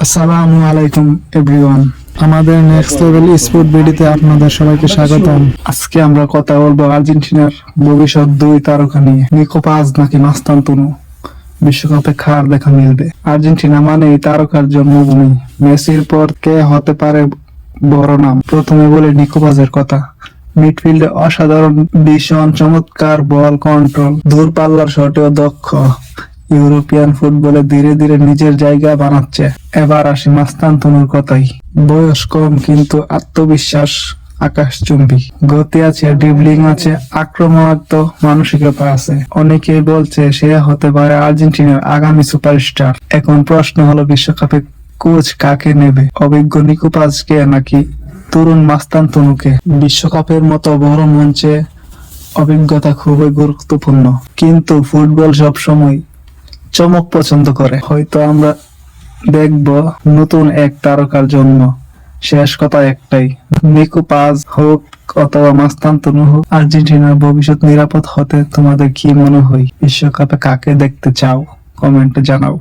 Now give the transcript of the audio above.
আসসালামু আলাইকুম এভরিওয়ান, আমাদের নেক্সট লেভেল স্পোর্ট ভিডিওতে আপনাদের সবাইকে স্বাগতম। আজকে আমরা কথা বলবো আর্জেন্টিনার ভবিষ্যৎ দুই তারকা নিয়ে, নিকো পাজ নাকি মাস্তানতুনু। বিশ্বকাপে কার দেখা মিলবে? আর্জেন্টিনা মানেই তারকার জন্মভূমি। মেসির পর কে হতে পারে বড় নাম? প্রথমে বলে নিকো পাজের কথা। মিডফিল্ডে অসাধারণ ভীষণ চমৎকার বল কন্ট্রোল, দূরপাল্লার শটেও দক্ষ। ইউরোপিয়ান ফুটবলে ধীরে ধীরে নিজের জায়গা বানাচ্ছে। এবার আসি মাস্তানতুনুর কথাই। বয়স কম কিন্তু আত্মবিশ্বাস আকাশচুম্বী। গতি আছে, ড্রিবলিং আছে, আক্রমণাত্মক মানসিকতা আছে। অনেকেই বলছে সে হতে পারে আর্জেন্টিনার আগামী সুপারস্টার। এখন প্রশ্ন হলো, বিশ্বকাপে কোচ কাকে নেবে? অভিজ্ঞ নিকো পাজকে নাকি তরুণ মাস্তানতুনুকে? বিশ্বকাপের মতো বড় মঞ্চে অভিজ্ঞতা খুবই গুরুত্বপূর্ণ, কিন্তু ফুটবল সবসময় চমক পছন্দ করে। হয়তো আমরা দেখব নতুন এক তারকার জন্ম। শেষ কথা একটাই, নিকো পাজ হোক অথবা মাস্তানতুনু হোক, আর্জেন্টিনার ভবিষ্যৎ নিরাপদ হতে তোমাদের কি মনে হয়? বিশ্বকাপে কাকে দেখতে চাও? কমেন্টে জানাও।